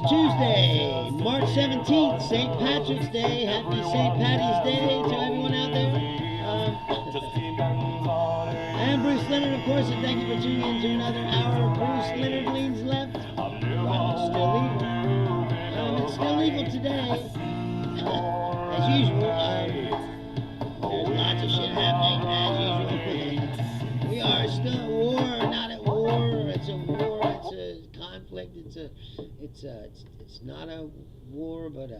Tuesday, March 17th, St. Patrick's Day. Happy St. Patty's Day to everyone out there. I am Bruce Leonard, of course, and thank you for tuning in to another hour of Bruce Leonard Leans Left. Well, it's still legal. It's still legal today. As usual, there's lots of shit happening, as usual. We are still at war, not at war. It's a war. It's a conflict. It's not a war, but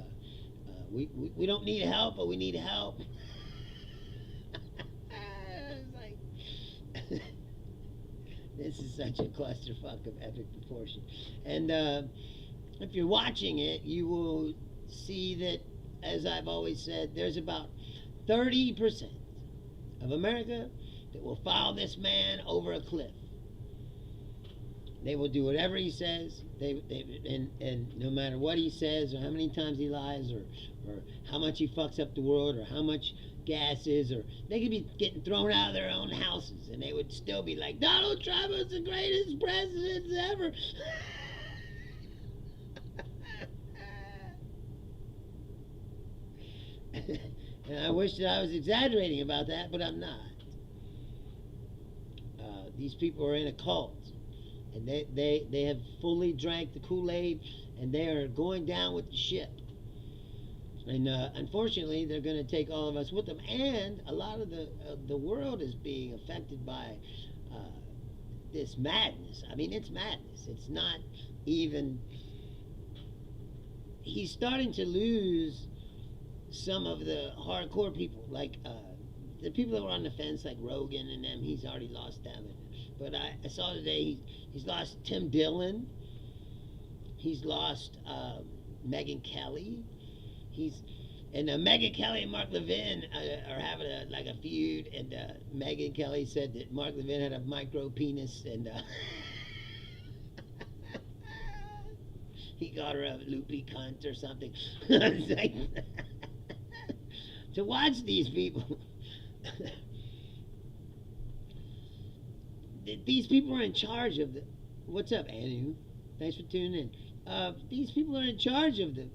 we don't need help, but we need help. This is such a clusterfuck of epic proportion. And if you're watching it, you will see that, as I've always said, there's about 30% of America that will follow this man over a cliff. They will do whatever he says. And no matter what he says, or how many times he lies, or how much he fucks up the world, or how much gas is, or they could be getting thrown out of their own houses, and they would still be like, Donald Trump is the greatest president ever. And I wish that I was exaggerating about that, but I'm not. These people are in a cult, and they have fully drank the Kool-Aid, and they are going down with the ship. And unfortunately, they're going to take all of us with them. And a lot of the world is being affected by this madness. I mean, it's madness. It's not even... He's starting to lose some of the hardcore people, like the people that were on the fence, like Rogan and them. He's already lost them. But I saw today he's lost Tim Dillon. He's lost Megyn Kelly. And Megyn Kelly and Mark Levin are having a feud, and Megyn Kelly said that Mark Levin had a micro penis, and he got her a loopy cunt or something. To watch these people, these people are in charge of the... What's up, Anu? Thanks for tuning in. These people are in charge of the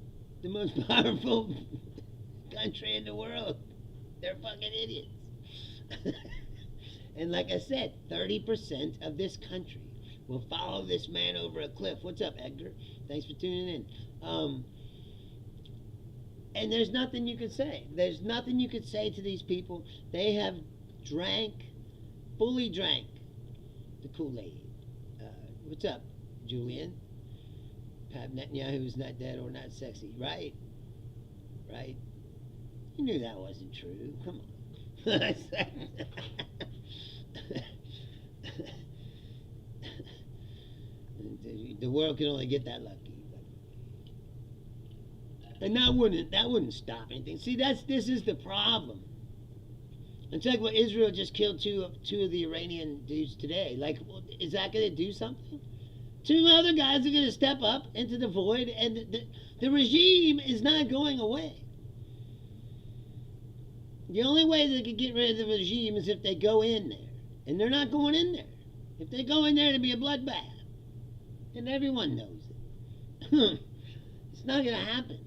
most powerful country in the world. They're fucking idiots. And like I said, 30% of this country will follow this man over a cliff. What's up, Edgar? Thanks for tuning in. And there's nothing you could say. There's nothing you could say to these people. They have fully drank the Kool-Aid. What's up, Julian? Pat Netanyahu is not dead or not sexy. Right? Right? You knew that wasn't true. Come on. The world can only get that lucky. And that wouldn't stop anything. See, this is the problem. It's like what Israel just killed two of the Iranian dudes today. Like, is that going to do something? Two other guys are going to step up into the void, and the regime is not going away. The only way they can get rid of the regime is if they go in there. And they're not going in there. If they go in there, it'll be a bloodbath. And everyone knows it. It's not going to happen.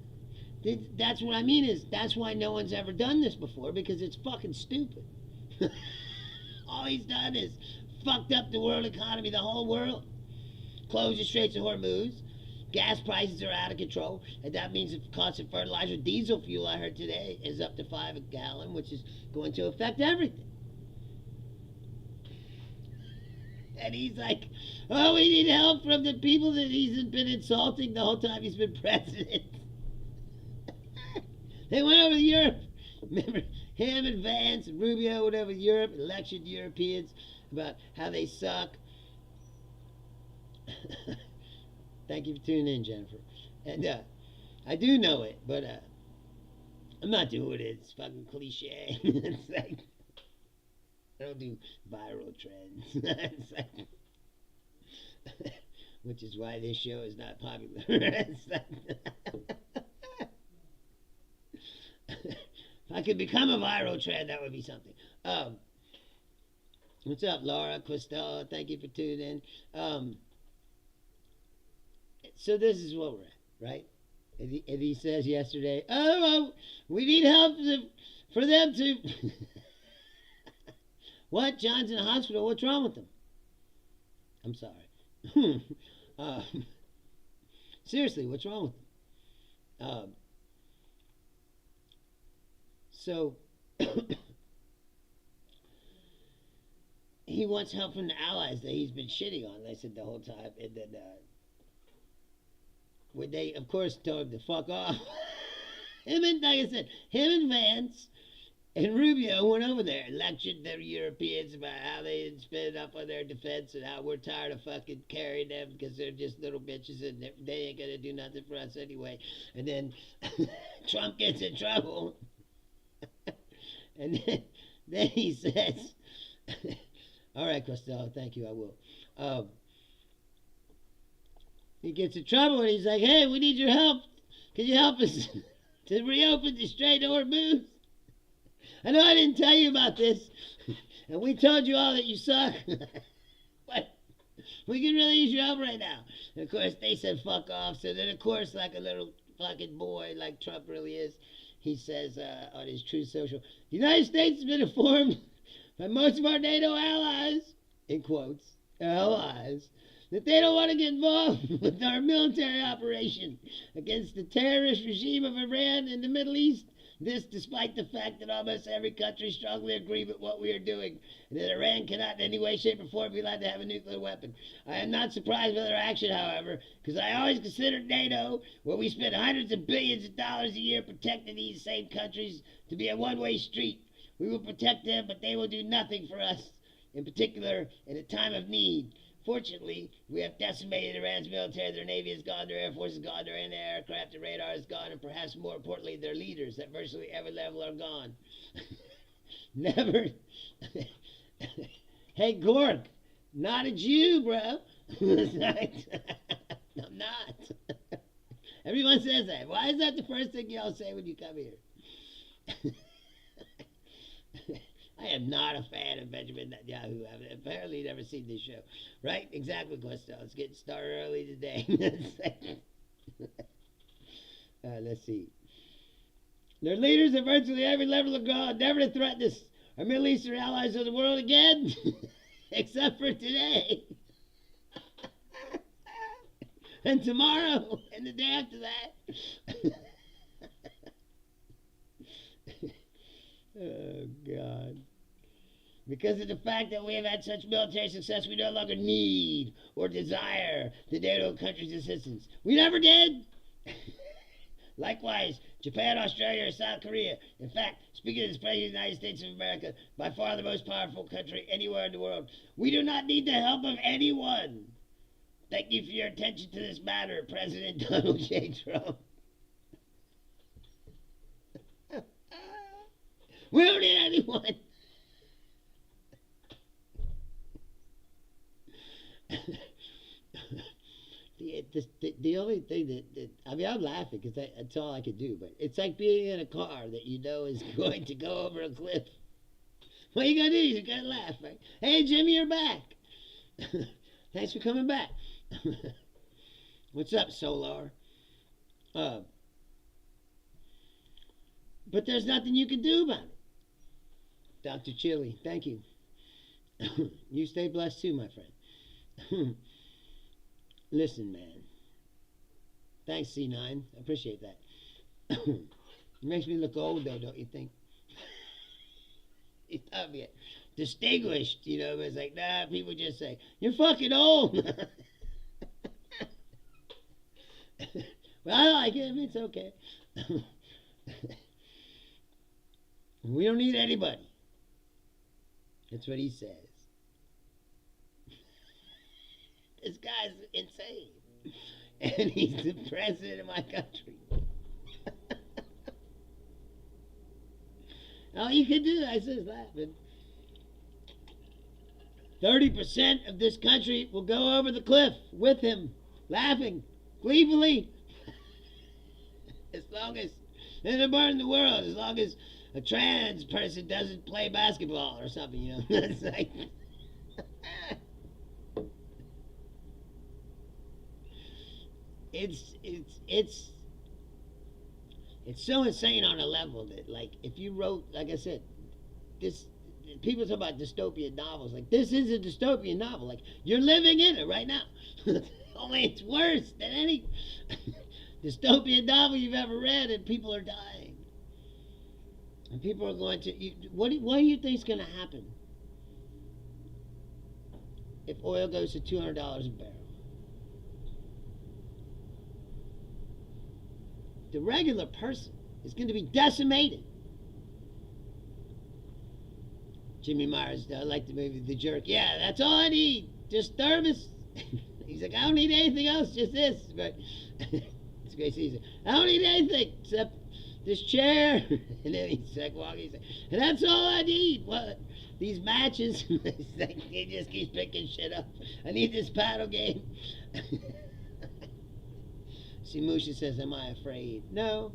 That's what I mean, is that's why no one's ever done this before, because it's fucking stupid. All he's done is fucked up the world economy, the whole world. Closed the Straits of Hormuz. Gas prices are out of control, and that means the cost of fertilizer, diesel fuel, I heard today, is up to $5 a gallon, which is going to affect everything. And he's like, oh, we need help from the people that he's been insulting the whole time he's been president. They went over to Europe. Remember, him and Vance and Rubio went over to Europe and lectured Europeans about how they suck. Thank you for tuning in, Jennifer. And I do know it, but I'm not doing it. It's fucking cliche. It's like, I don't do viral trends. It's like, which is why this show is not popular. It's like, if I could become a viral trend, that would be something. What's up, Laura Costello? Thank you for tuning in. So this is what we're at, right? And he says yesterday, oh, well, we need help for them to. What? John's in the hospital. What's wrong with him? I'm sorry. uh, seriously, what's wrong with him? So he wants help from the allies that he's been shitting on. I said the whole time, and then when they, of course, told him to fuck off. Him and, like I said, him and Vance and Rubio went over there and lectured the Europeans about how they had spent up on their defense and how we're tired of fucking carrying them because they're just little bitches and they ain't gonna do nothing for us anyway. And then Trump gets in trouble. And then he says, all right, Costello, thank you, I will. He gets in trouble and he's like, hey, we need your help. Can you help us to reopen the Strait of Hormuz? I know I didn't tell you about this, and we told you all that you suck, but we can really use your help right now. And of course, they said fuck off. So then, of course, like a little fucking boy, like Trump really is, he says on his Truth Social, the United States has been informed by most of our NATO allies, in quotes, allies, that they don't want to get involved with our military operation against the terrorist regime of Iran in the Middle East. This despite the fact that almost every country strongly agrees with what we are doing, and that Iran cannot in any way, shape, or form be allowed to have a nuclear weapon. I am not surprised by their action, however, because I always considered NATO, where we spend hundreds of billions of dollars a year protecting these same countries, to be a one-way street. We will protect them, but they will do nothing for us, in particular in a time of need. Fortunately, we have decimated Iran's military. Their navy is gone, their air force is gone, their anti-aircraft and radar is gone, and perhaps more importantly, their leaders at virtually every level are gone. Never. Hey, Gork, not a Jew, bro. I'm not. Everyone says that. Why is that the first thing y'all say when you come here? I am not a fan of Benjamin Netanyahu. I've apparently never seen this show. Right? Exactly, Costello. It's getting started early today. Let's see. Their leaders at virtually every level are gone, never to threaten us, our Middle Eastern allies of the world again, except for today. And tomorrow, and the day after that. Oh, God. Because of the fact that we have had such military success, we no longer need or desire the NATO countries' assistance. We never did. Likewise, Japan, Australia, or South Korea. In fact, speaking as President of the United States of America, by far the most powerful country anywhere in the world, we do not need the help of anyone. Thank you for your attention to this matter, President Donald J. Trump. We don't need anyone. The only thing that I mean, I'm laughing because that's all I could do, but it's like being in a car that you know is going to go over a cliff. What are you going to do? You got to laugh, right? Hey, Jimmy, you're back. Thanks for coming back. What's up, Solar? But there's nothing you can do about it. Dr. Chili, thank you. You stay blessed too, my friend. Listen, man. Thanks, C9. I appreciate that. It makes me look old, though, don't you think? You thought me distinguished, you know, but it's like, nah, people just say, you're fucking old. Well, I like him. It's okay. We don't need anybody. That's what he says. This guy's insane. And he's the president of my country. All you can do, I says, laughing. 30% of this country will go over the cliff with him, laughing, gleefully. As long as, in the part in the world, as long as a trans person doesn't play basketball or something, you know. It's like, it's it's so insane on a level that, like, if you wrote, like I said, this, people talk about dystopian novels, like, this is a dystopian novel, like, you're living in it right now. Only it's worse than any dystopian novel you've ever read, and people are dying, and people are going to what do you think is going to happen if oil goes to $200 a barrel? The regular person is going to be decimated. Jimmy Myers, I like the movie The Jerk. Yeah, that's all I need. Just thermos. He's like, I don't need anything else, just this. But it's great season. I don't need anything except this chair. And then he's like walking. He's like, and that's all I need. What? These matches. He just keeps picking shit up. I need this paddle game. See, Musha says, am I afraid? No.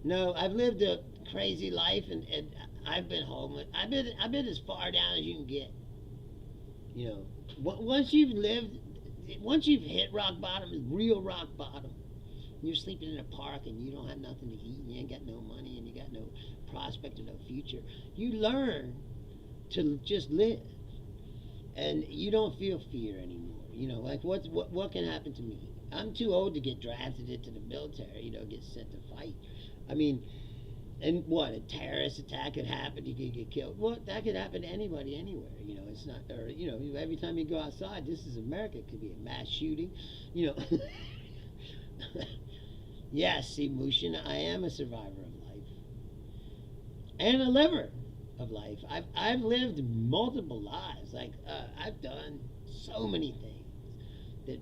No, I've lived a crazy life, and I've been homeless. I've been as far down as you can get. You know, once you've hit rock bottom, real rock bottom, you're sleeping in a park and you don't have nothing to eat and you ain't got no money and you got no prospect or no future, you learn to just live. And you don't feel fear anymore. You know, like what can happen to me? I'm too old to get drafted into the military, you know, get sent to fight. I mean, and what, a terrorist attack could happen, you could get killed. Well, that could happen to anybody, anywhere, you know, it's not, or, you know, every time you go outside, this is America, it could be a mass shooting, you know. Yes, see, Mushin, I am a survivor of life. And a liver of life. I've lived multiple lives, like, I've done so many things that,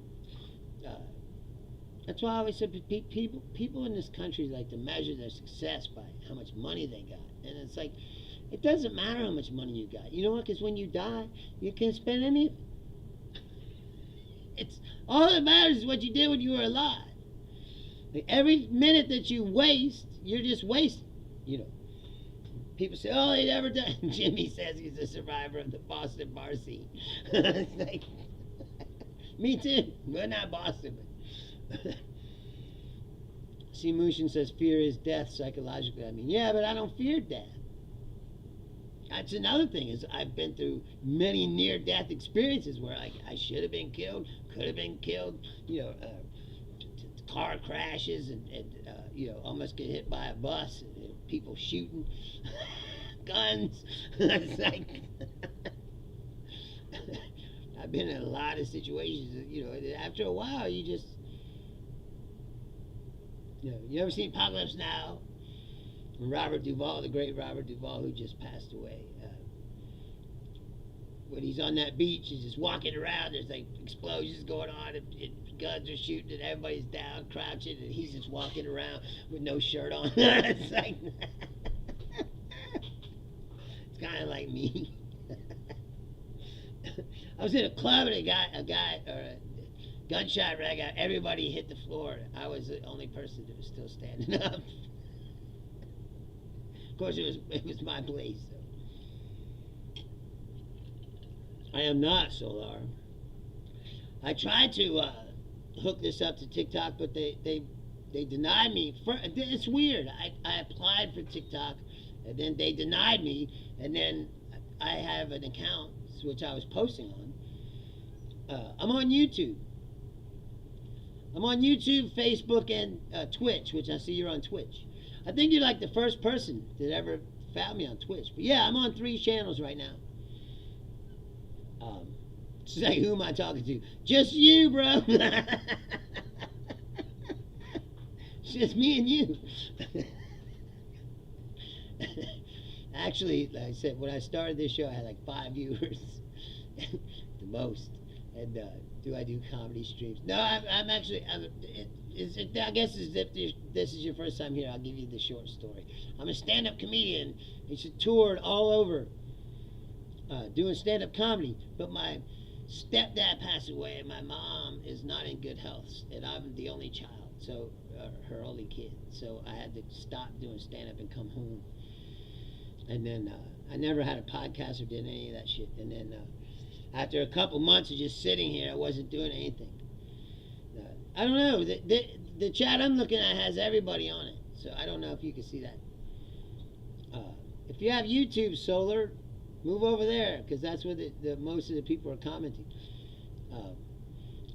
that's why I always said people in this country like to measure their success by how much money they got. And it's like, it doesn't matter how much money you got. You know what? Because when you die, you can't spend any of it. It's all that matters is what you did when you were alive. Like every minute that you waste, you're just wasting. You know, people say, "Oh, he never died." Jimmy says he's a survivor of the Boston bar scene. It's like, me too. We're not Boston, but. See, Mushin says fear is death psychologically. I mean, yeah, but I don't fear death. That's another thing, is I've been through many near-death experiences where I should have been killed, could have been killed, you know, car crashes and you know, almost get hit by a bus, and people shooting, guns. It's like, I've been in a lot of situations, you know, after a while you just, you know, you ever seen Apocalypse Now? Robert Duvall, the great Robert Duvall, who just passed away. When he's on that beach, he's just walking around. There's like explosions going on, and guns are shooting, and everybody's down, crouching, and he's just walking around with no shirt on. It's like, it's kind of like me. I was in a club, and a guy, or a gunshot rang out. Everybody hit the floor. I was the only person that was still standing up. Of course, it was my place. So. I am not Solar. I tried to hook this up to TikTok, but they denied me. It's weird. I applied for TikTok, and then they denied me, and then I have an account which I was posting on. I'm on YouTube. I'm on YouTube, Facebook, and Twitch, which I see you're on Twitch. I think you're like the first person that ever found me on Twitch. But yeah, I'm on 3 channels right now. It's like, who am I talking to? Just you, bro. It's just me and you. Actually, like I said, when I started this show, I had like 5 viewers. The most. And do I do comedy streams? No, I'm actually, I guess if this is your first time here, I'll give you the short story. I'm a stand-up comedian. He's toured all over doing stand-up comedy. But my stepdad passed away, and my mom is not in good health, and I'm the only child, so her only kid. So I had to stop doing stand-up and come home. And then I never had a podcast or did any of that shit. And then after a couple months of just sitting here, I wasn't doing anything. I don't know. The chat I'm looking at has everybody on it, so I don't know if you can see that. If you have YouTube Solar, move over there because that's where the most of the people are commenting. Uh,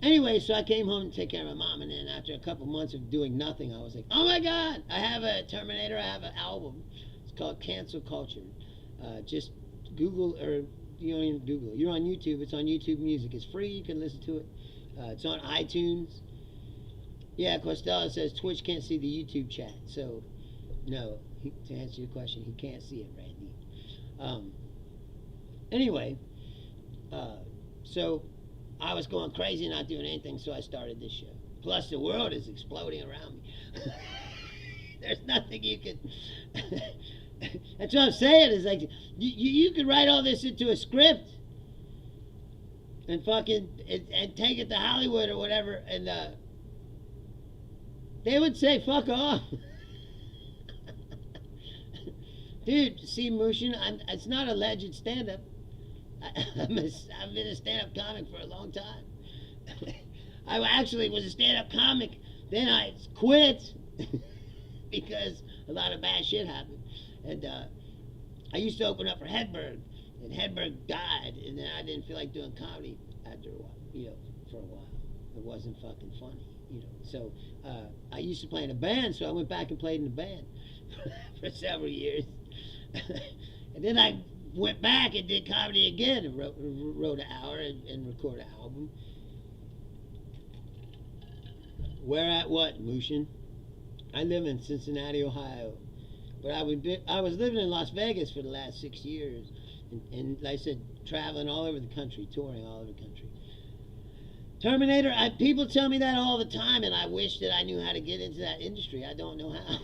anyway, so I came home to take care of my mom, and then after a couple months of doing nothing, I was like, "Oh my God, I have a Terminator. I have an album. It's called Cancel Culture. Just Google, or you don't even Google. You're on YouTube. It's on YouTube Music. It's free. You can listen to it. It's on iTunes. Yeah, Costello says Twitch can't see the YouTube chat, so no. To answer your question, he can't see it, Randy. Anyway, so I was going crazy, not doing anything, so I started this show. Plus, the world is exploding around me. There's nothing you can. That's what I'm saying. Is like you could write all this into a script and fucking and take it to Hollywood or whatever, and they would say fuck off. Dude, see, Mushin, it's not a legend stand-up. I've been a stand-up comic for a long time. I actually was a stand-up comic. Then I quit because a lot of bad shit happened. And I used to open up for Hedberg, and Hedberg died, and then I didn't feel like doing comedy after a while, for a while. It wasn't fucking funny, So I used to play in a band, so I went back and played in a band for several years. And then I went back and did comedy again and wrote an hour and recorded an album. Where at what, Mushin? I live in Cincinnati, Ohio. But I was living in Las Vegas for the last 6 years. And like I said, traveling all over the country, touring all over the country. Terminator, people tell me that all the time, and I wish that I knew how to get into that industry. I don't know how.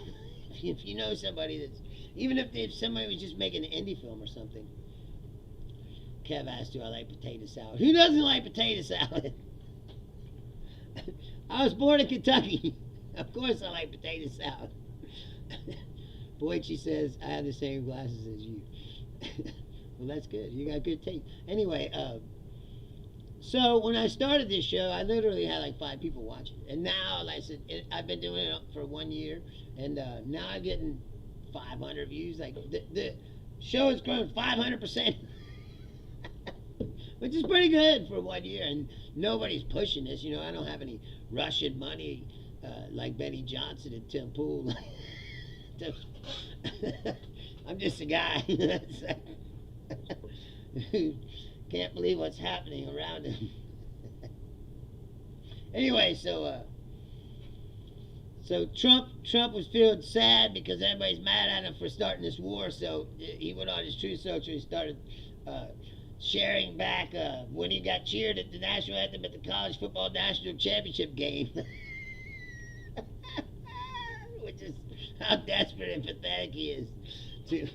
If you know somebody that's, even if somebody was just making an indie film or something. Kev asked, do I like potato salad? Who doesn't like potato salad? I was born in Kentucky. Of course I like potato salad. Boichi says, I have the same glasses as you. Well, that's good. You got good taste. Anyway, so when I started this show, I literally had like 5 people watching. And now, like I said, I've been doing it for 1 year. And now I'm getting 500 views. Like the show has grown 500%, which is pretty good for 1 year. And nobody's pushing this. I don't have any Russian money like Benny Johnson and Tim Pool. I'm just a guy who can't believe what's happening around him. Anyway, so Trump was feeling sad because everybody's mad at him for starting this war. So he went on his Truth Social. He started sharing back when he got cheered at the national anthem at the college football national championship game, which is how desperate and pathetic he is. To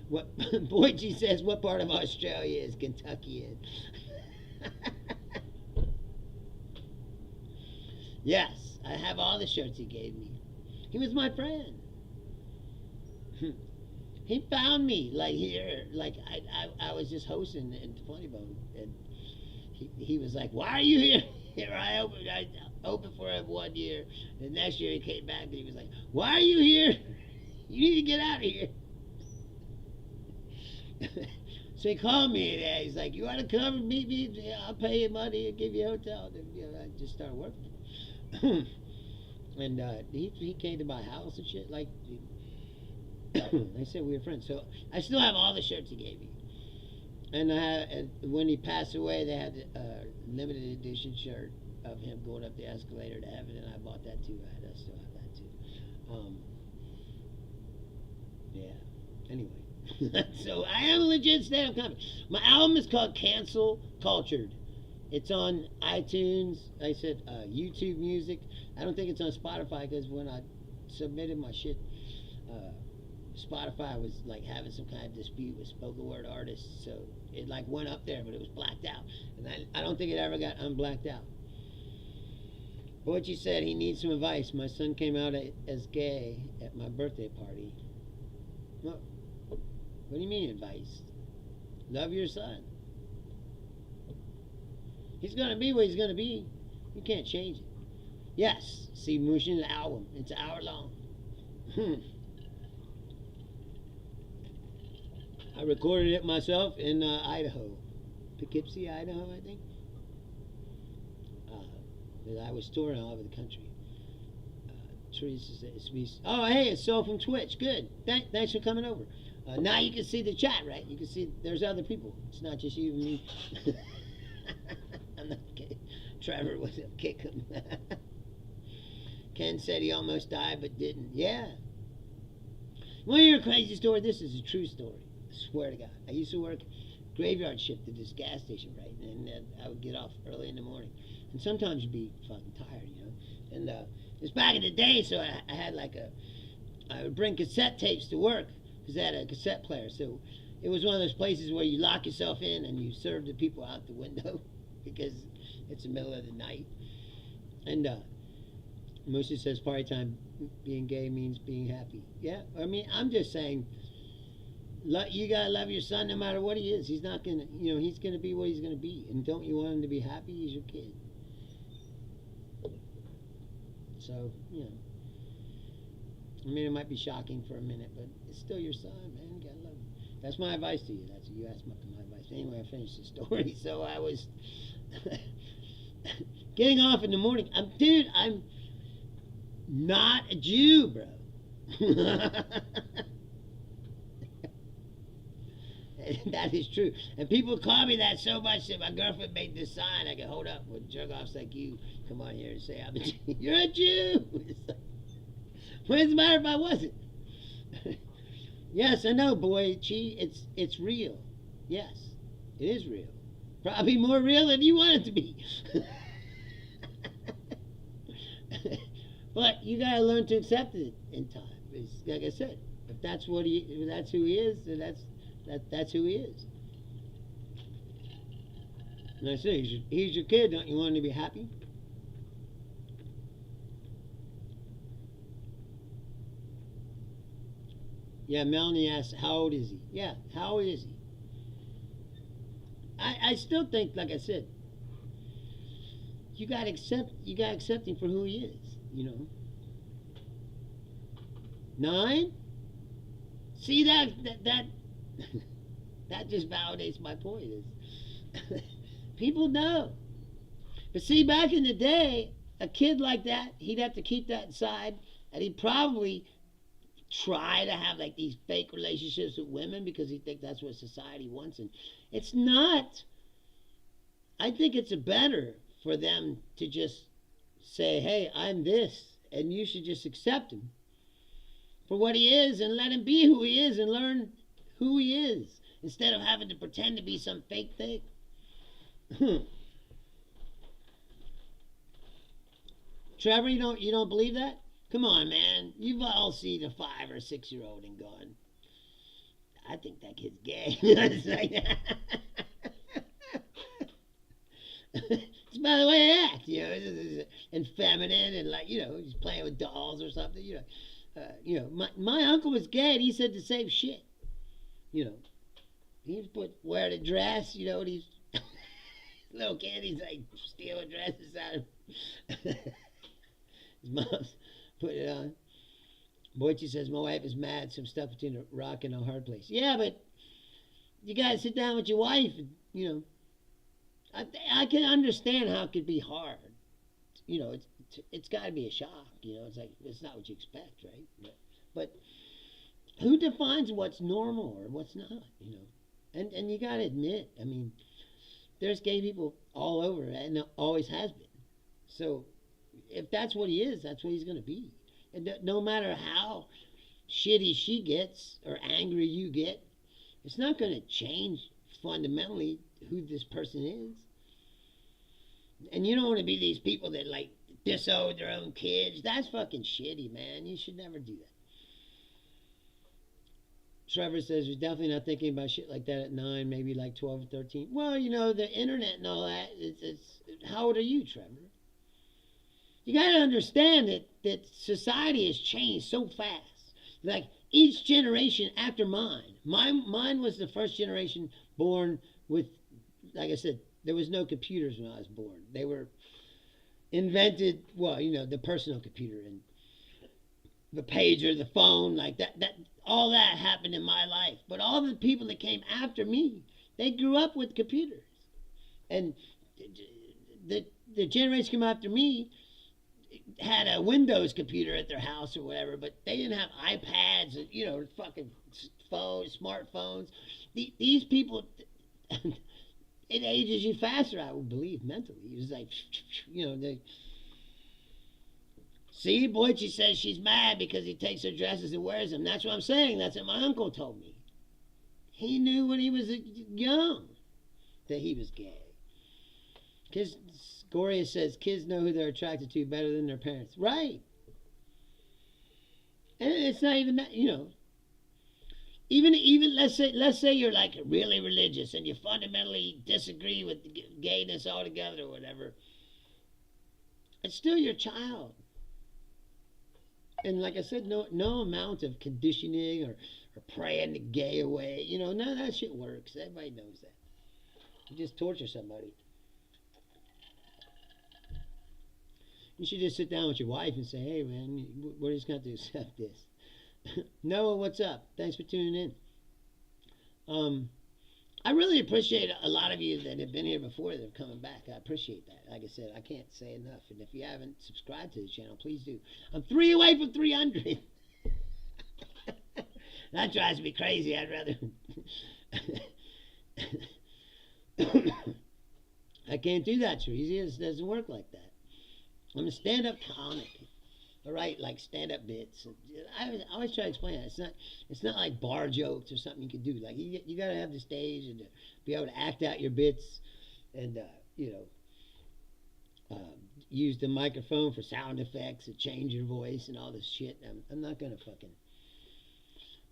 what Boychi says, what part of Australia is Kentucky in? Yes, I have all the shirts he gave me. He was my friend. He found me like here, like I was just hosting in Funny Bone, and he was like, "Why are you here?" Here I opened for him 1 year. The next year he came back and he was like, "Why are you here? You need to get out of here." So he called me and he's like, "You want to come and meet me? Yeah, I'll pay you money and give you a hotel." And I just started working. And he came to my house and shit. Like, I said we were friends. So I still have all the shirts he gave me. And when he passed away, they had a limited edition shirt of him going up the escalator to heaven, and I bought that too. I still have that too. Yeah. Anyway, so I am a legit stand-up comic. My album is called Cancel Cultured. It's on iTunes. I said YouTube Music. I don't think it's on Spotify because when I submitted my shit, Spotify was like having some kind of dispute with spoken word artists, so it like went up there, but it was blacked out, and I don't think it ever got unblacked out. Boichi said he needs some advice. My son came out as gay at my birthday party. What do you mean advice? Love your son. He's gonna be what he's gonna be. You can't change it. Yes, see Mushin's album. It's an hour long. I recorded it myself in Idaho, Poughkeepsie, Idaho, I think. I was touring all over the country. Teresa says, "Oh, hey, it's Soul from Twitch. Good. Thanks for coming over. Now you can see the chat, right? You can see there's other people. It's not just you and me." I'm not kidding. Trevor was a kick him. Ken said he almost died but didn't. Yeah. Want to hear a crazy story? This is a true story. I swear to God. I used to work graveyard shift at this gas station, right? And I would get off early in the morning. And sometimes you'd be fucking tired, you know? And it was back in the day, so I had like I would bring cassette tapes to work because I had a cassette player. So it was one of those places where you lock yourself in and you serve the people out the window because it's the middle of the night. And Moosey says party time being gay means being happy. Yeah, I mean, I'm just saying, you gotta love your son no matter what he is. He's not gonna, he's gonna be what he's gonna be. And don't you want him to be happy? He's your kid. So, I mean, it might be shocking for a minute, but it's still your son, man. You gotta love him. That's my advice to you. That's you asked my advice. Anyway, I finished the story. So I was getting off in the morning. I'm not a Jew, bro. That is true. And people call me that so much that my girlfriend made this sign I can hold up with jerk-offs like you come on here and say, I'm a Jew. You're a Jew! It's like, what's the matter if I wasn't? Yes, I know, boy. It's real. Yes, it is real. Probably more real than you want it to be. But you gotta learn to accept it in time. It's, like I said, if that's who he is, then that's who he is. And I say, he's your kid. Don't you want him to be happy? Yeah, Melanie asks, how old is he? Yeah, how old is he? I still think, like I said, you gotta accept him for who he is. 9? See that that just validates my point. Is people know. But see, back in the day, a kid like that, he'd have to keep that inside, and he'd probably try to have like these fake relationships with women because he thinks that's what society wants, and it's not. I think it's better for them to just say, hey, I'm this, and you should just accept him for what he is and let him be who he is and learn who he is instead of having to pretend to be some fake thing. Trevor, you don't believe that? Come on, man. You've all seen a 5 or 6 year old and gone, I think that kid's gay. It's like, it's by the way they act, and feminine and like, he's playing with dolls or something, my uncle was gay and he said the same shit. He's wearing a dress, and he's little kid, he's like stealing dresses out of his mom's put it on. Boychi says, my wife is mad, some stuff between a rock and a hard place. Yeah, but you gotta sit down with your wife and, I can understand how it could be hard. It's got to be a shock. It's like, it's not what you expect, right? But who defines what's normal or what's not? And you got to admit, I mean, there's gay people all over, and there always has been. So if that's what he is, that's what he's going to be. And no matter how shitty she gets or angry you get, it's not going to change fundamentally who this person is. And you don't want to be these people that like disown their own kids. That's fucking shitty, man. You should never do that. Trevor says he's definitely not thinking about shit like that at 9, maybe like 12 or 13. Well, the internet and all that, it's how old are you, Trevor? You got to understand that society has changed so fast. Like each generation after mine was the first generation born with, like I said, There was no computers when I was born. They were invented, well, the personal computer and the pager, the phone, like that all that happened in my life. But all the people that came after me, they grew up with computers. And the generation came after me had a Windows computer at their house or whatever, but they didn't have iPads and fucking phones, smartphones. These people, it ages you faster, I would believe, mentally. It's like, they. See, Boychie says she's mad because he takes her dresses and wears them. That's what I'm saying. That's what my uncle told me. He knew when he was young that he was gay. Kids, Gloria says kids know who they're attracted to better than their parents. Right. And it's not even that, Even let's say you're like really religious and you fundamentally disagree with gayness altogether or whatever. It's still your child. And like I said, no amount of conditioning or praying the gay away. None of that shit works. Everybody knows that. You just torture somebody. You should just sit down with your wife and say, hey, man, we're just going to have to accept this. Noah, what's up? Thanks for tuning in. I really appreciate a lot of you that have been here before that have coming back. I appreciate that. Like I said, I can't say enough. And if you haven't subscribed to the channel, please do. I'm 3 away from 300. That drives me crazy. I'd rather... I can't do that, Treasy. It doesn't work like that. I'm a stand-up comic. I write like stand-up bits. I always try to explain it. It's not like bar jokes or something you can do. Like you got to have the stage and be able to act out your bits, and use the microphone for sound effects and change your voice and all this shit. I'm not gonna fucking.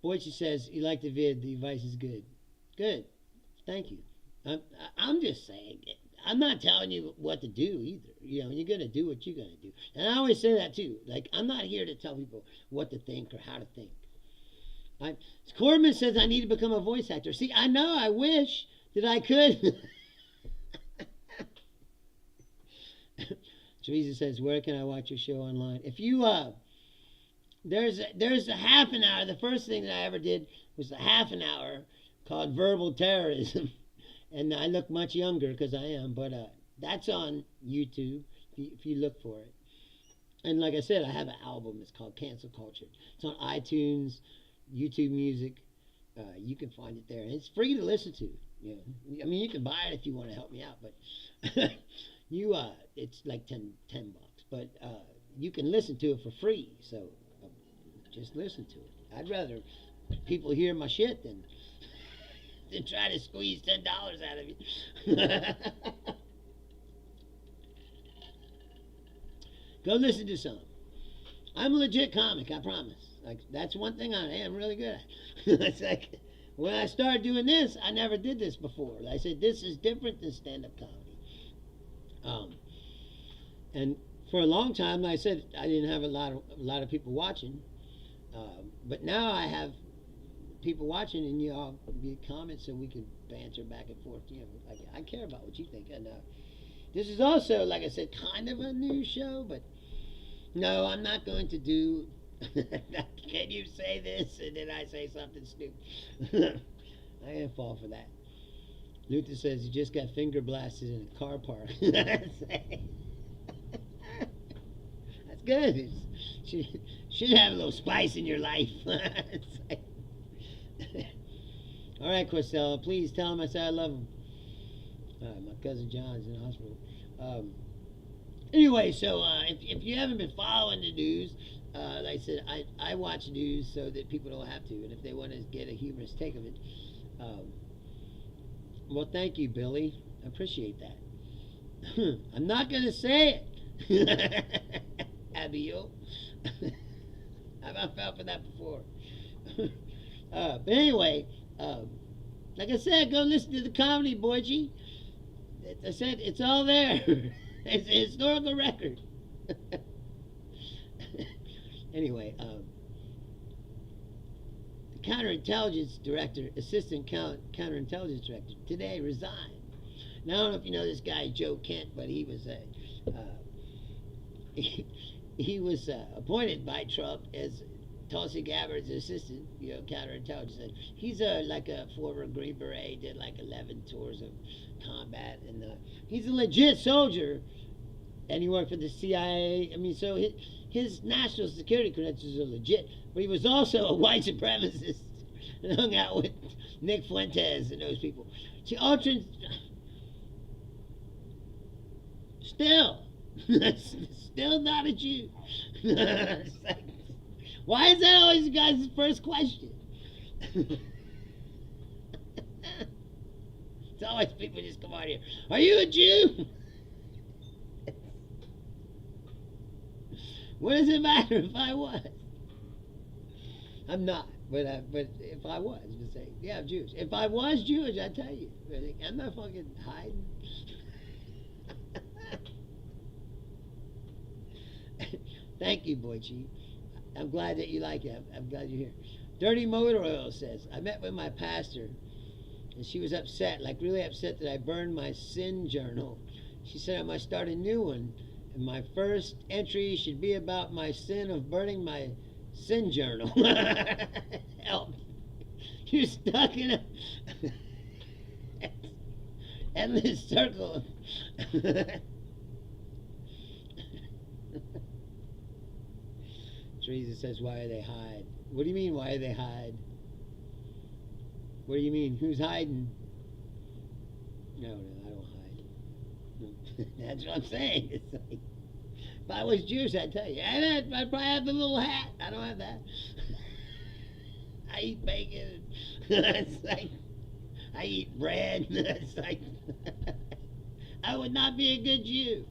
Boychie says you like the vid. The advice is good. Good. Thank you. I'm just saying. I'm not telling you what to do either. You're going to do what you're going to do. And I always say that too. Like, I'm not here to tell people what to think or how to think. Corbin says I need to become a voice actor. See, I know, I wish that I could. Teresa says, where can I watch your show online? If you, there's a half an hour. The first thing that I ever did was a half an hour called Verbal Terrorism. And I look much younger because I am, but that's on YouTube if you look for it. And like I said, I have an album. It's called Cancel Culture. It's on iTunes, YouTube Music. You can find it there. And it's free to listen to. I mean, you can buy it if you want to help me out, but it's like $10. But you can listen to it for free. So just listen to it. I'd rather people hear my shit than try to squeeze $10 out of you. Go listen to some. I'm a legit comic, I promise. Like, that's one thing I am really good at. It's like, when I started doing this, I never did this before. I said, this is different than stand-up comedy. And for a long time, like I said, I didn't have a lot of people watching. But now I have people watching, and you all be comments so we can banter back and forth. Like, I care about what you think. And this is also, like I said, kind of a new show, but no, I'm not going to do. Can you say this and then I say something stupid? I ain't fall for that. Luther says he just got finger blasted in a car park. That's good. Should have a little spice in your life. All right, Corsella, please tell him I said I love him. My cousin John's in the hospital. Anyway, so if you haven't been following the news, like I said, I watch news so that people don't have to, and if they want to get a humorous take of it. Well, thank you, Billy. I appreciate that. I'm not going to say it. Abiel. I've felt for that before. But anyway, like I said, go listen to the comedy, Boychie. I said, it's all there. It's a historical record. Anyway, the counterintelligence director, assistant counterintelligence director, today resigned. Now, I don't know if you know this guy, Joe Kent, but he was he was appointed by Trump as Tulsi Gabbard's assistant, counterintelligence. And he's like a former Green Beret, did like 11 tours of combat, and he's a legit soldier, and he worked for the CIA. I mean, so his national security credentials are legit, but he was also a white supremacist and hung out with Nick Fuentes and those people. See, Altrin, still, still not a Jew. Like, why is that always the guy's first question? It's always people just come out here. Are you a Jew? What does it matter if I was? I'm not, but if I was, would say, yeah, I'm Jewish. If I was Jewish, I tell you, I'm not fucking hiding. Thank you, Boy Chief. I'm glad that you like it. I'm glad you're here. Dirty Motor Oil says, I met with my pastor, and she was upset, like really upset that I burned my sin journal. She said I must start a new one, and my first entry should be about my sin of burning my sin journal. Help. You're stuck in a endless circle. Teresa says, why do they hide? What do you mean, why do they hide? What do you mean? Who's hiding? No, I don't hide. No. That's what I'm saying. It's like, if I was Jewish, I'd tell you. I'd probably have the little hat. I don't have that. I eat bacon. It's like, I eat bread. It's like, I would not be a good Jew.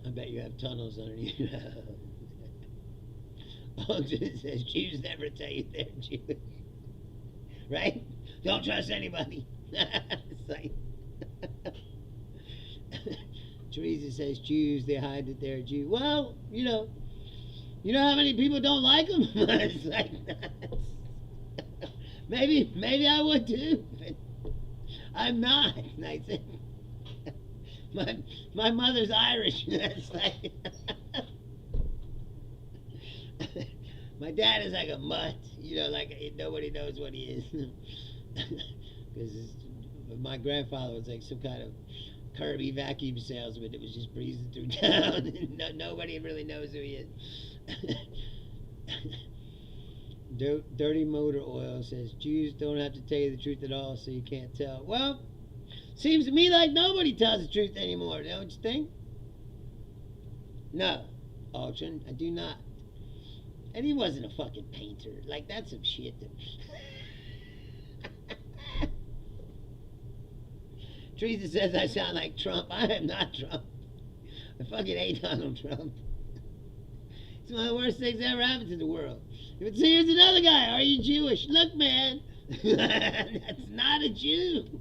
I bet you have tunnels underneath you. It says Jews never tell you they're Jewish. Right? Don't trust anybody. It's like Teresa says Jews, they hide that they're Jew. Well, you know how many people don't like them? It's like, maybe I would too, but I'm not. I said, my mother's Irish. That's like, my dad is like a mutt. Like nobody knows what he is. Because my grandfather was like some kind of Kirby vacuum salesman that was just breezing through town, and nobody really knows who he is. Dirty Motor Oil says Jews don't have to tell you the truth at all, so you can't tell. Well, seems to me like nobody tells the truth anymore, don't you think? No, Altrin, I do not. And he wasn't a fucking painter. Like, that's some shit. Teresa says I sound like Trump. I am not Trump. I fucking hate Donald Trump. It's one of the worst things that ever happened to the world. But see, here's another guy. Are you Jewish? Look, man. That's not a Jew.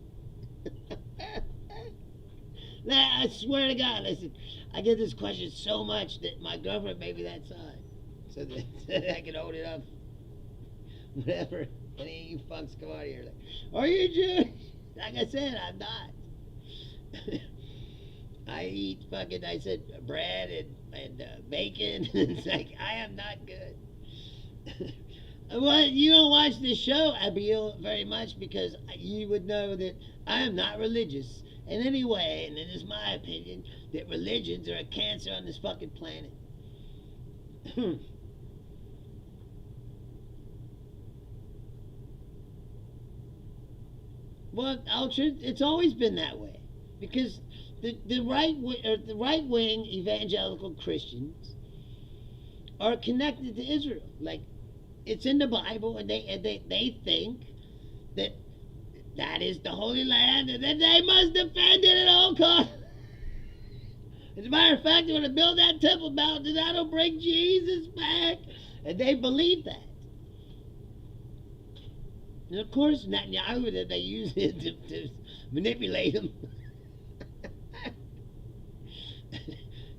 I swear to God, listen, I get this question so much that my girlfriend made me that sign so that I can hold it up whenever any of you fucks come out here. Like, are you Jewish? Like I said, I'm not. I eat fucking, I said, bread and bacon. It's like, I am not good. Well, you don't watch this show, Abiel, very much because you would know that I am not religious in any way, and it is my opinion that religions are a cancer on this fucking planet. Well, Altrin, it's always been that way, because the right wing evangelical Christians are connected to Israel. Like, it's in the Bible, and they think that is the Holy Land, and that they must defend it at all costs. As a matter of fact, they want to build that Temple Mount, and that'll bring Jesus back. And they believe that. And of course, Netanyahu, they use it to manipulate them.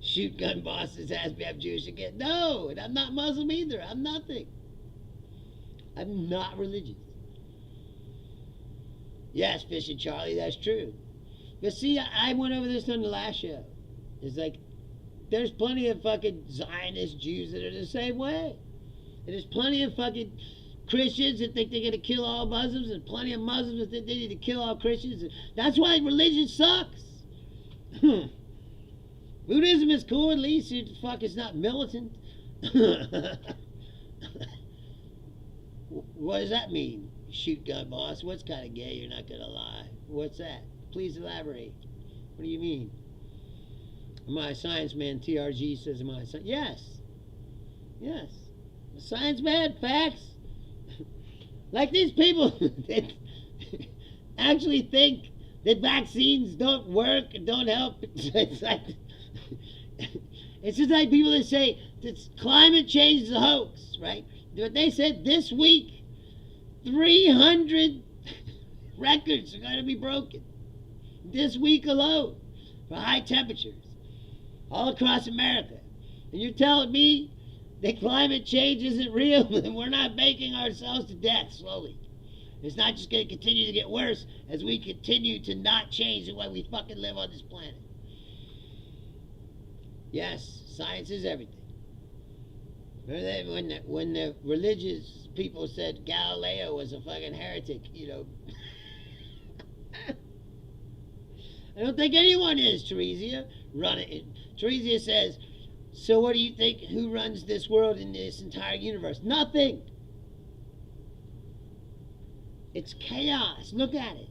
Shoot gun bosses ask me I'm Jewish again. No, and I'm not Muslim either. I'm nothing. I'm not religious. Yes, Fishing Charlie, that's true. But see, I went over this on the last show. It's like, there's plenty of fucking Zionist Jews that are the same way. And there's plenty of fucking Christians that think they're going to kill all Muslims, and plenty of Muslims that think they need to kill all Christians. That's why religion sucks. Buddhism is cool, at least. It's not militant. What does that mean? Shoot gun boss. What's kind of gay? You're not going to lie. What's that? Please elaborate. What do you mean? Am I a science man? TRG says, am I a science? Yes. Yes. Science man, facts. Like these people that actually think that vaccines don't work and don't help. It's just like people that say that climate change is a hoax, right? But they said this week 300 records are going to be broken this week alone for high temperatures all across America. And you're telling me that climate change isn't real and we're not baking ourselves to death slowly? It's not just going to continue to get worse as we continue to not change the way we fucking live on this planet. Yes, science is everything. Remember when the religious people said Galileo was a fucking heretic, you know? I don't think anyone is, Teresia. Teresia says, so what do you think, who runs this world and this entire universe? Nothing. It's chaos. Look at it.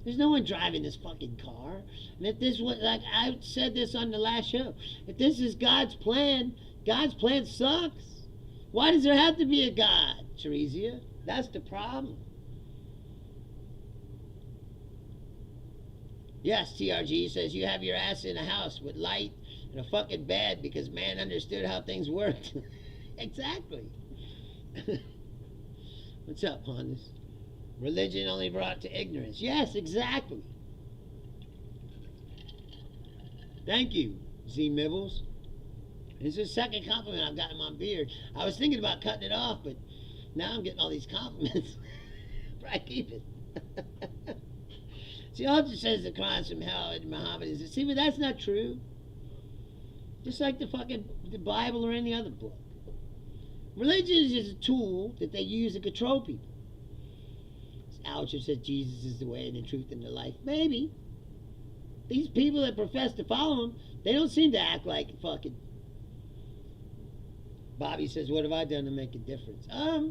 There's no one driving this fucking car. And if this was, like I said this on the last show, if this is God's plan sucks. Why does there have to be a God, Teresia? That's the problem. Yes, TRG says you have your ass in a house with light and a fucking bed because man understood how things worked. Exactly. What's up, Hondas? Religion only brought to ignorance. Yes, exactly. Thank you, Z Mibbles. This is the second compliment I've gotten on my beard. I was thinking about cutting it off, but now I'm getting all these compliments. I keep it. See, all it says the Quran's from hell and Muhammad is. See, but that's not true. Just like the Bible or any other book. Religion is just a tool that they use to control people. Alger said Jesus is the way and the truth and the life. Maybe. These people that profess to follow him, they don't seem to act like fucking. Bobby says, what have I done to make a difference? I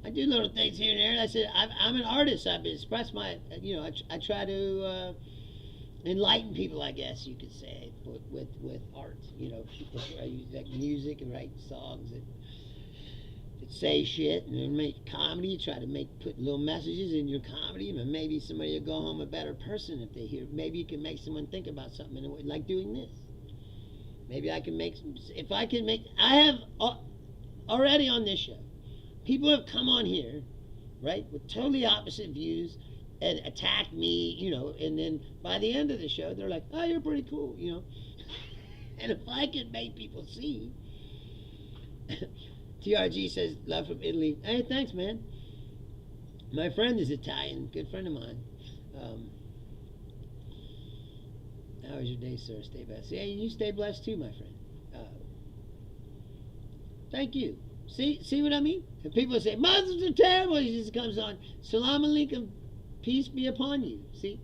do little things here and there. I said, I'm an artist. I've expressed my, I try to enlighten people, I guess you could say, with art. I use like music and write songs that say shit and then make comedy. Try to put little messages in your comedy, and maybe somebody will go home a better person if they hear. Maybe you can make someone think about something in a way, like doing this. Maybe I can make some. If I can make, I have already on this show. People have come on here, right, with totally opposite views and attacked me, and then by the end of the show, they're like, oh, you're pretty cool, And if I can make people see. TRG says, love from Italy. Hey, thanks, man. My friend is Italian, good friend of mine. How was your day, sir? Stay blessed. Yeah, you stay blessed too, my friend. Thank you. See what I mean? And people say, Muslims are terrible. He just comes on, Salam alaikum, peace be upon you. See?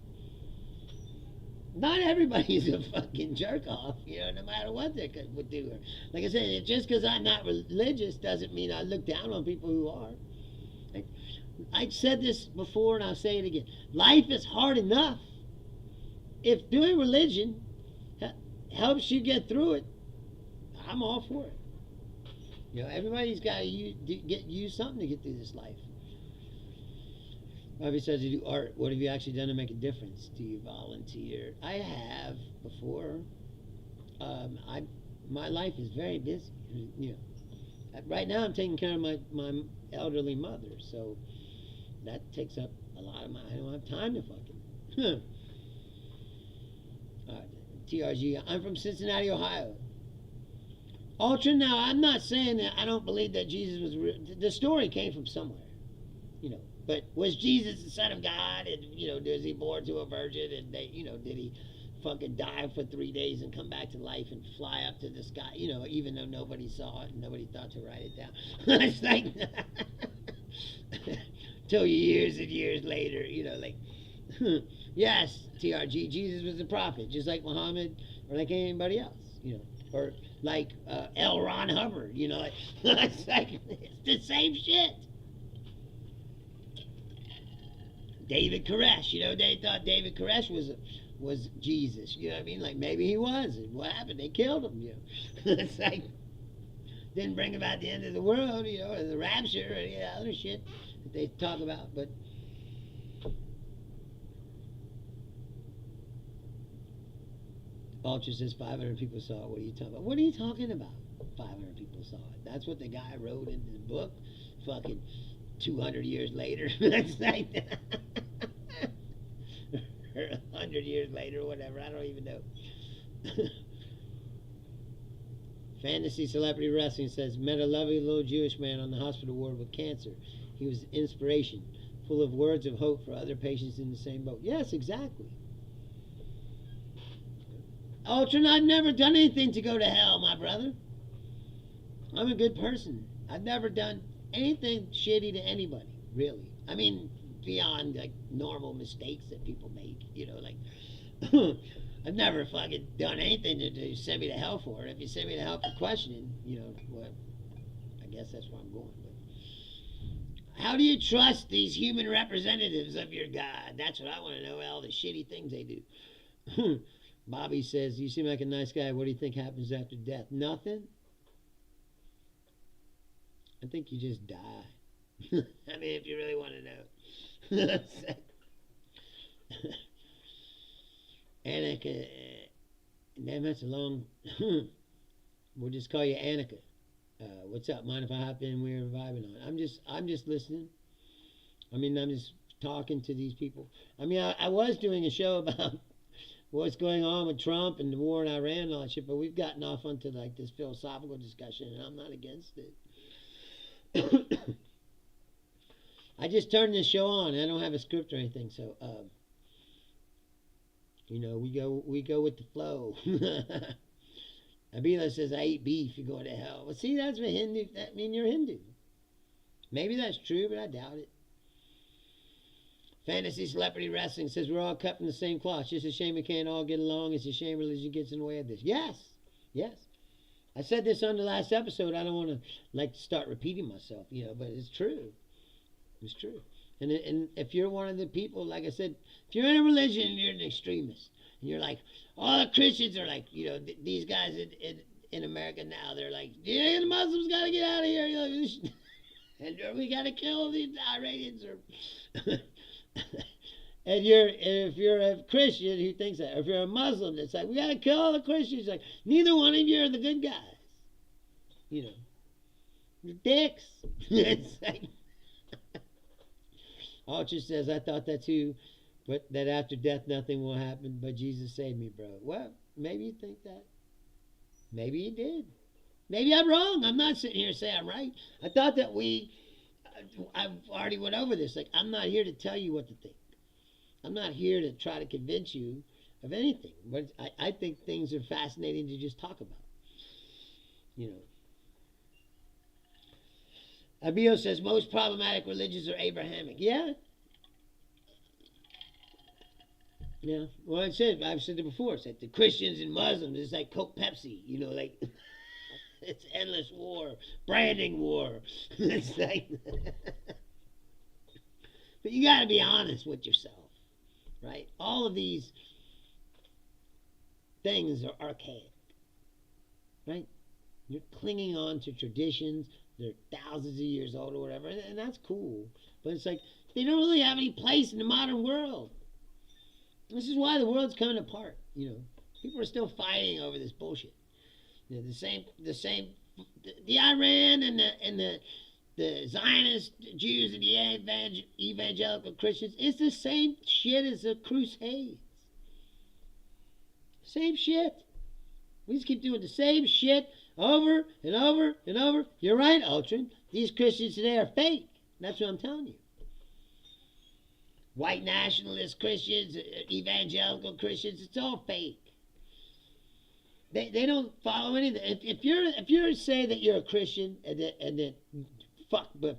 Not everybody's a fucking jerk off, no matter what they would do. Like I said, just because I'm not religious doesn't mean I look down on people who are. I've said this before and I'll say it again. Life is hard enough. If doing religion helps you get through it, I'm all for it. Everybody's got to use something to get through this life. Besides you do art, what have you actually done to make a difference? Do you volunteer? I have before. My life is very busy. Right now I'm taking care of my elderly mother, so that takes up a lot of I don't have time to fucking. TRG, I'm from Cincinnati, Ohio. Ultra, now I'm not saying that I don't believe that Jesus was real. The story came from somewhere. But was Jesus the Son of God? And, was he born to a virgin? And, did he fucking die for 3 days and come back to life and fly up to the sky? Even though nobody saw it and nobody thought to write it down. It's like, till years and years later, yes, TRG, Jesus was a prophet, just like Muhammad or like anybody else, or like L. Ron Hubbard, it's like, it's the same shit. David Koresh, they thought David Koresh was Jesus, you know what I mean? Like, maybe he was, and what happened? They killed him, It's like, didn't bring about the end of the world, or the rapture, or any other shit that they talk about, but Ultra says 500 people saw it. What are you talking about? What are you talking about? 500 people saw it. That's what the guy wrote in the book. Fucking 200 years later. That's like, or 100 years later, whatever. I don't even know. Fantasy Celebrity Wrestling says, met a lovely little Jewish man on the hospital ward with cancer. He was inspiration, full of words of hope for other patients in the same boat. Yes, exactly. Ultra, I've never done anything to go to hell, my brother. I'm a good person. I've never done anything shitty to anybody, really. I mean, beyond, like, normal mistakes that people make, like, I've never fucking done anything to send me to hell for. If you send me to hell for questioning, well, I guess that's where I'm going. But how do you trust these human representatives of your God? That's what I want to know, all the shitty things they do. Bobby says, you seem like a nice guy. What do you think happens after death? Nothing. I think you just die. I mean, if you really want to know. Annika. Damn, that's a long... We'll just call you Annika. What's up? Mind if I hop in? We're vibing on. I'm just listening. I mean, I'm just talking to these people. I mean, I was doing a show about what's going on with Trump and the war in Iran and all that shit, but we've gotten off onto like this philosophical discussion, and I'm not against it. I just turned this show on. I don't have a script or anything, so we go with the flow. Abila says, I eat beef, you're going to hell. Well, see, that's what Hindu, that mean you're Hindu. Maybe that's true, but I doubt it. Fantasy Celebrity Wrestling says, we're all cut from the same cloth. It's just a shame we can't all get along. It's a shame religion gets in the way of this. Yes. I said this on the last episode. I don't want to, like, start repeating myself, but it's true. It's true. And if you're one of the people, like I said, if you're in a religion and you're an extremist, and you're like, all the Christians are like, these guys in America now, they're like, yeah, the Muslims got to get out of here. And we got to kill the Iranians. And if you're a Christian who thinks that, or if you're a Muslim that's like, we got to kill all the Christians, like, neither one of you are the good guys. You're dicks. It's like, Ultra says, I thought that too, but that after death nothing will happen, but Jesus saved me, bro. Well, maybe you think that. Maybe you did. Maybe I'm wrong. I'm not sitting here saying I'm right. I thought that I've already went over this. Like, I'm not here to tell you what to think. I'm not here to try to convince you of anything. But I think things are fascinating to just talk about. Abio says, most problematic religions are Abrahamic. Yeah. Yeah. Well, I've said it before. It's like the Christians and Muslims, it's like Coke Pepsi. Like, it's endless war, branding war. It's like, but you got to be honest with yourself, right? All of these things are archaic, right? You're clinging on to traditions. They're thousands of years old or whatever, and that's cool. But it's like, they don't really have any place in the modern world. This is why the world's coming apart. People are still fighting over this bullshit. The Iran and the Zionist Jews and the evangelical Christians, it's the same shit as the Crusades. Same shit. We just keep doing the same shit over and over and over. You're right, Ultron. These Christians today are fake. That's what I'm telling you. white nationalist Christians, evangelical Christians. It's all fake. They don't follow anything. If you're say that you're a Christian and that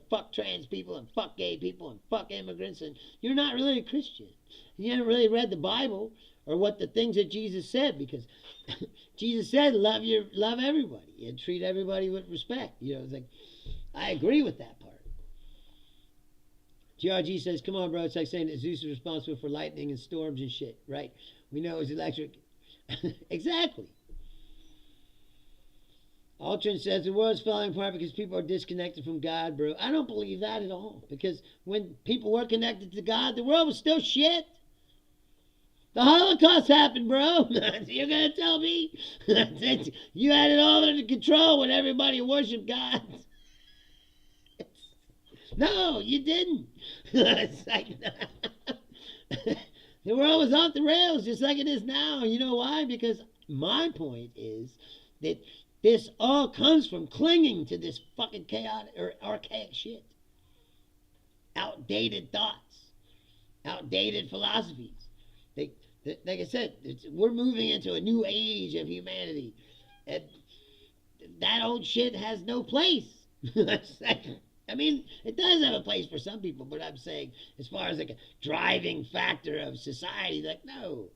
fuck trans people and fuck gay people and fuck immigrants, and you're not really a Christian. You haven't really read the Bible or what the things that Jesus said, because Jesus said love everybody and treat everybody with respect. It's like, I agree with that part. GRG says, come on, bro. It's like saying that Zeus is responsible for lightning and storms and shit, right? We know it's electric. Exactly. Altrin says the world's falling apart because people are disconnected from God, bro. I don't believe that at all. Because when people were connected to God, the world was still shit. The Holocaust happened, bro. You're going to tell me you had it all under control when everybody worshiped God? No, you didn't. It's like, the world was off the rails just like it is now. You know why? Because my point is that this all comes from clinging to this fucking chaotic or archaic shit. Outdated thoughts. Outdated philosophies. Like I said, we're moving into a new age of humanity. And that old shit has no place. I mean, it does have a place for some people, but I'm saying as far as like a driving factor of society, like, no.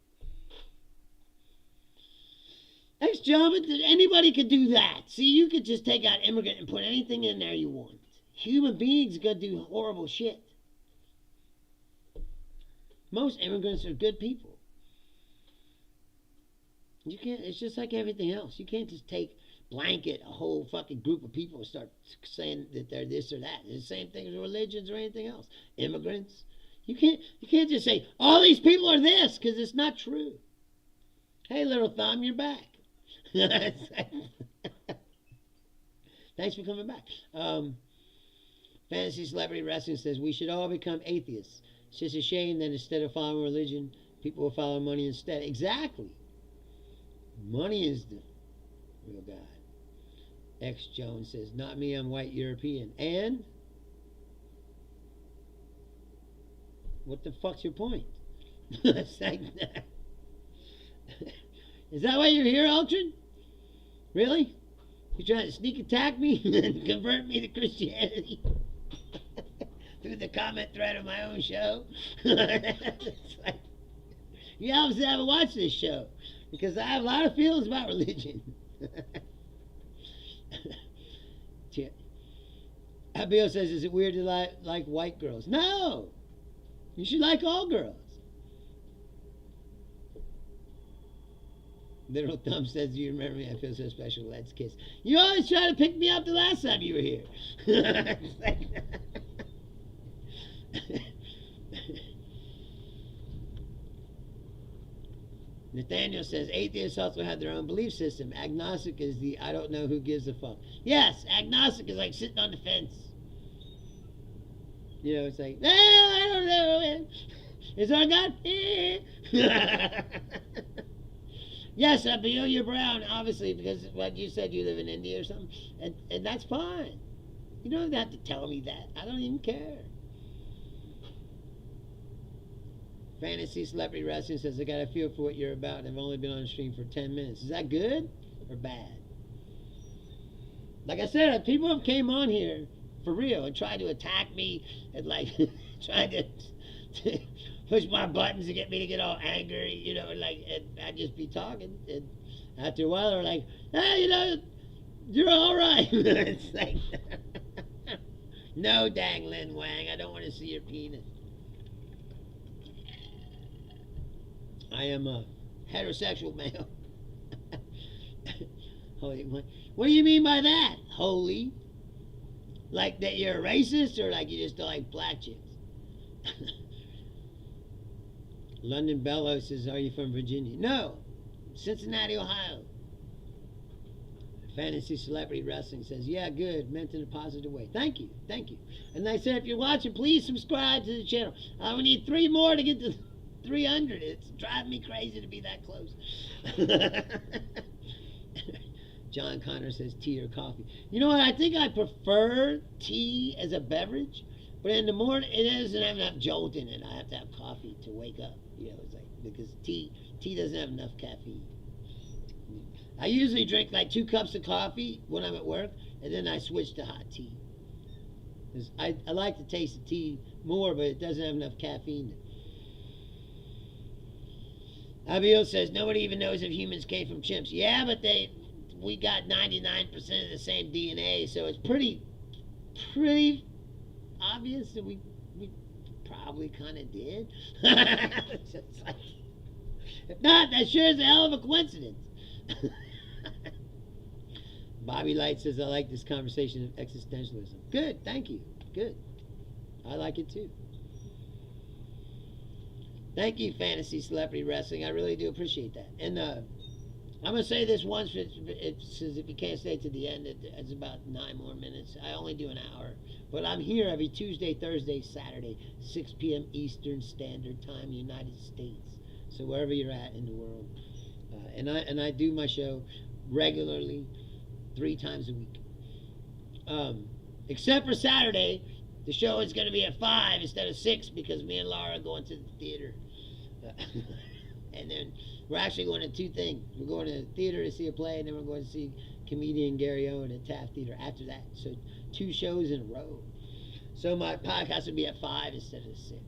Ex-German, anybody could do that. See, you could just take out immigrant and put anything in there you want. Human beings are going to do horrible shit. Most immigrants are good people. You can't, it's just like everything else. You can't just blanket a whole fucking group of people and start saying that they're this or that. It's the same thing as religions or anything else. Immigrants. You can't just say, all these people are this, because it's not true. Hey, little thumb, you're back. Thanks for coming back. Fantasy Celebrity Wrestling says, we should all become atheists. It's just a shame that instead of following religion, people will follow money instead. Exactly. Money is the real God. X Jones says, not me, I'm white European. And? What the fuck's your point? Is that why you're here, Altrin? Really? You trying to sneak attack me and convert me to Christianity? Through the comment thread of my own show? It's like, you obviously haven't watched this show, because I have a lot of feelings about religion. Abiel says, is it weird to like white girls? No! You should like all girls. Little Thumb says, do you remember me? I feel so special. Let's kiss. You always try to pick me up the last time you were here. Nathaniel says, atheists also have their own belief system. Agnostic is the I don't know who gives a fuck. Yes, agnostic is like sitting on the fence. You know, it's like, I don't know. Is our God? Yes, Abiel, you're brown, obviously, because what you said, you live in India or something. And that's fine. You don't have to tell me that. I don't even care. Fantasy Celebrity Wrestling says, I got a feel for what you're about, and I've only been on the stream for 10 minutes. Is that good or bad? Like I said, people have came on here for real and tried to attack me and like tried to push my buttons to get me to get all angry, you know, and I'd just be talking, and after a while they're like, hey, you know, you're all right. It's like, no, dang Lin Wang, I don't want to see your penis. I am a heterosexual male. Holy, what do you mean by that? Holy? Like that you're a racist, or like you just don't like black chicks? London Bellow says, are you from Virginia? No, Cincinnati, Ohio. Fantasy Celebrity Wrestling says, yeah, good, meant in a positive way. Thank you, thank you. And I said, if you're watching, please subscribe to the channel. We need 3 more to get to 300. It's driving me crazy to be that close. John Connor says, tea or coffee. You know what? I think I prefer tea as a beverage, But in the morning, it doesn't have enough jolt in it. I have to have coffee to wake up. You know, it's like, because tea doesn't have enough caffeine. I usually drink like 2 cups of coffee when I'm at work, and then I switch to hot tea. 'Cause I like the taste of tea more, but it doesn't have enough caffeine. Abiel says nobody even knows if humans came from chimps. Yeah, but we got 99% of the same DNA, so it's pretty obvious that we probably kind of did. Like, if not, that sure is a hell of a coincidence. Bobby Light says, I like this conversation of existentialism. Good, thank you. Good. I like it too. Thank you, Fantasy Celebrity Wrestling. I really do appreciate that. And I'm going to say this once, since if you can't stay to the end, it's about 9 more minutes. I only do an hour. But I'm here every Tuesday, Thursday, Saturday, 6 p.m. Eastern Standard Time, United States. So wherever you're at in the world. And I do my show regularly 3 times a week. Except for Saturday, the show is going to be at 5 instead of 6 because me and Laura are going to the theater. And then we're actually going to 2 things. We're going to the theater to see a play, and then we're going to see comedian Gary Owen at Taft Theater after that. So 2 shows in a row. So my podcast will be at 5 instead of 6.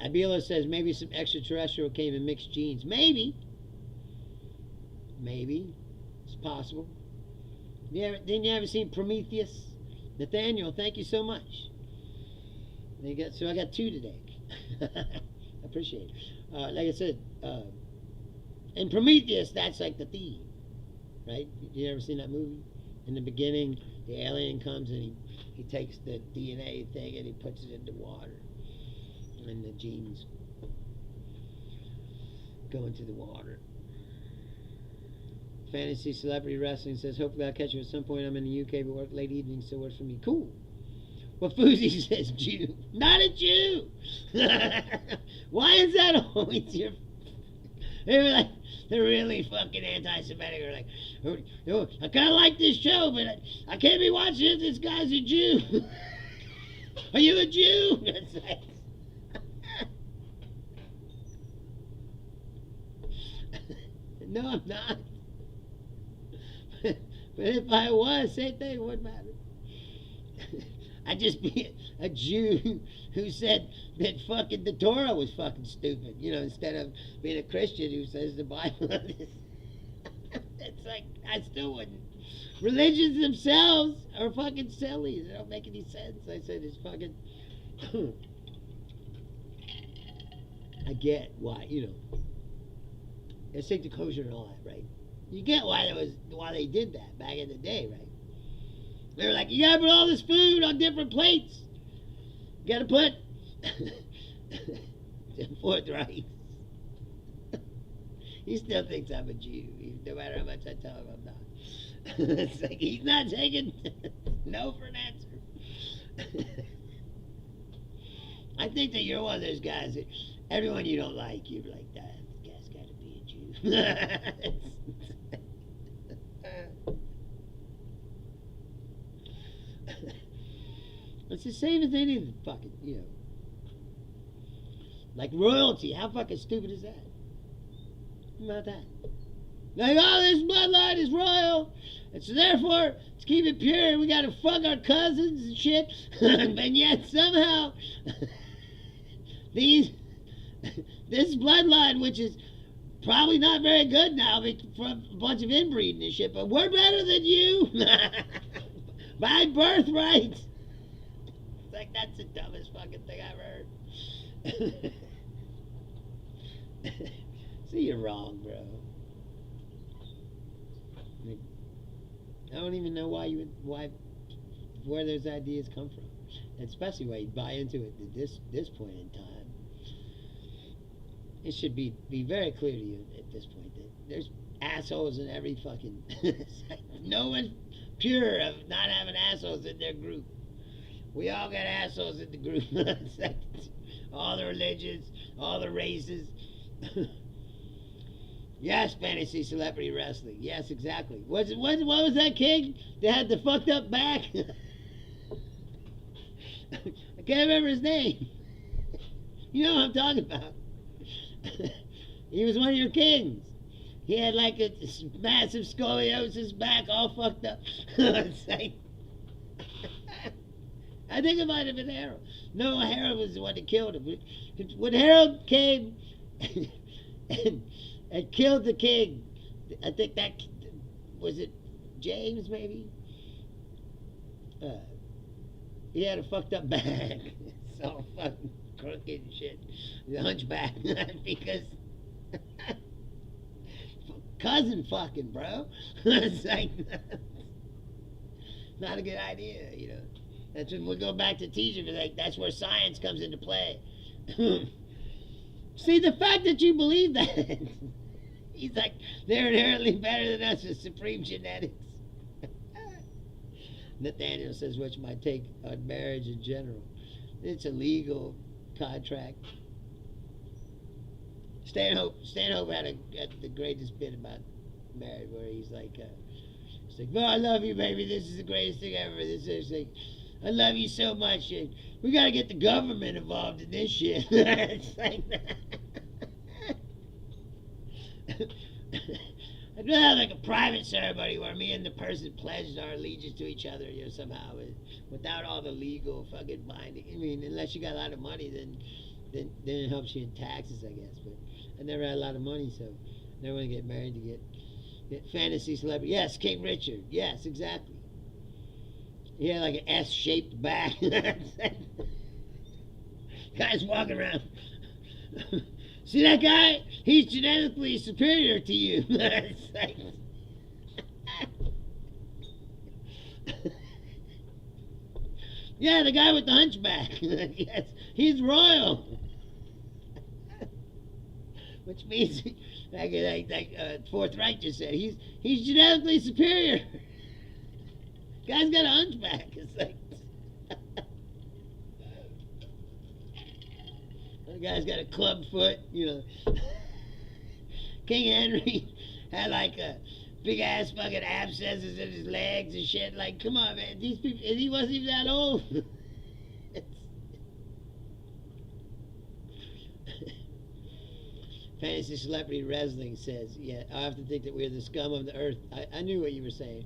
Abila says maybe some extraterrestrial came in mixed genes. Maybe. It's possible. Didn't you ever see Prometheus? Nathaniel, thank you so much. So I got 2 today. I appreciate it. Like I said, in Prometheus, that's like the theme, right? You ever seen that movie? In the beginning, the alien comes and he takes the DNA thing and he puts it into water. And the genes go into the water. Fantasy Celebrity Wrestling says, hopefully I'll catch you at some point. I'm in the UK but work late evening, so works for me. Cool. Well, Fousey says Jew. Not a Jew! Why is that always your... They're really fucking anti-Semitic. They're like, oh, I kind of like this show, but I can't be watching it. This guy's a Jew. Are you a Jew? It's like... No, I'm not. But if I was, same thing, it wouldn't matter. I'd just be a Jew who said that fucking the Torah was fucking stupid, you know, instead of being a Christian who says the Bible is. It's like, I still wouldn't. Religions themselves are fucking silly. They don't make any sense. I said it's fucking... I get why, you know. Let's take the kosher and all that, right? You get why they did that back in the day, right? They were like, you gotta put all this food on different plates. You gotta put 4th rice. He still thinks I'm a Jew, no matter how much I tell him I'm not. It's like he's not taking no for an answer. I think that you're one of those guys that everyone you don't like, you're like, that guy's gotta be a Jew. It's the same as any fucking, you know. Like royalty. How fucking stupid is that? How about that? Like, oh, this bloodline is royal. And so therefore, to keep it pure, we gotta fuck our cousins and shit. And yet somehow, this bloodline, which is probably not very good now from a bunch of inbreeding and shit, but we're better than you. By birthright. It's like, that's the dumbest fucking thing I've heard. See, you're wrong, bro. I don't even know where those ideas come from. Especially why you buy into it at this point in time. It should be very clear to you at this point that there's assholes in every fucking... No one's pure of not having assholes in their group. We all got assholes in the group. All the religions, all the races. Yes, Fantasy Celebrity Wrestling. Yes, exactly. What was that king that had the fucked up back? I can't remember his name. You know what I'm talking about. He was one of your kings. He had like a massive scoliosis, back all fucked up. It's like, I think it might have been Harold. No, Harold was the one that killed him. When Harold came and killed the king, I think that was it. James, maybe. He had a fucked up back. It's all fucking crooked and shit. The hunchback because cousin fucking, bro. It's like not a good idea, you know. That's when we go back to teaching. Like that's where science comes into play. See, the fact that you believe that, he's like they're inherently better than us with supreme genetics. Nathaniel says, "What's my take on marriage in general? It's a legal contract." Stanhope had the greatest bit about marriage, where he's like, "Well, I love you, baby. This is the greatest thing ever. This is like, I love you so much. And we gotta get the government involved in this shit." It's like I'd rather have like a private ceremony where me and the person pledged our allegiance to each other, you know, somehow, without all the legal fucking binding. I mean, unless you got a lot of money, then it helps you in taxes, I guess. But I never had a lot of money, so I never want to get married to get fantasy celebrity. Yes, King Richard. Yes, exactly. He had like an S-shaped back. Guy's walking around. See that guy? He's genetically superior to you. It's like, yeah, the guy with the hunchback. Yes, he's royal. Which means, like Fourth Reich just said, he's genetically superior. Guy's got a hunchback. It's like, the guy's got a club foot, you know. King Henry had like a big ass fucking abscesses in his legs and shit. Like, come on, man. These people, and he wasn't even that old. Fantasy Celebrity Wrestling says, yeah, I have to think that we're the scum of the earth. I knew what you were saying.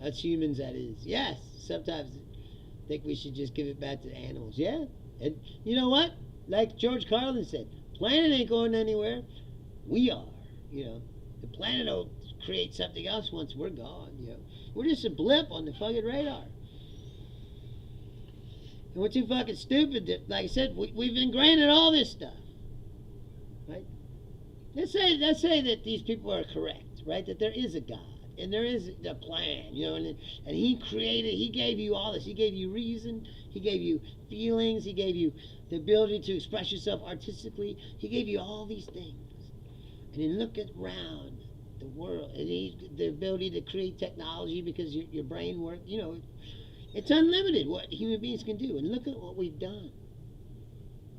Us humans, that is. Yes, sometimes I think we should just give it back to the animals. Yeah, and you know what? Like George Carlin said, planet ain't going anywhere. We are, you know. The planet will create something else once we're gone, you know. We're just a blip on the fucking radar. And we're too fucking stupid that, like I said, we've been granted all this stuff. Right? Let's say that these people are correct, right? That there is a God. And there is a plan, you know, and he gave you all this. He gave you reason, he gave you feelings, he gave you the ability to express yourself artistically. He gave you all these things. And then look around the world, and the ability to create technology because your brain works, you know, it's unlimited what human beings can do. And look at what we've done.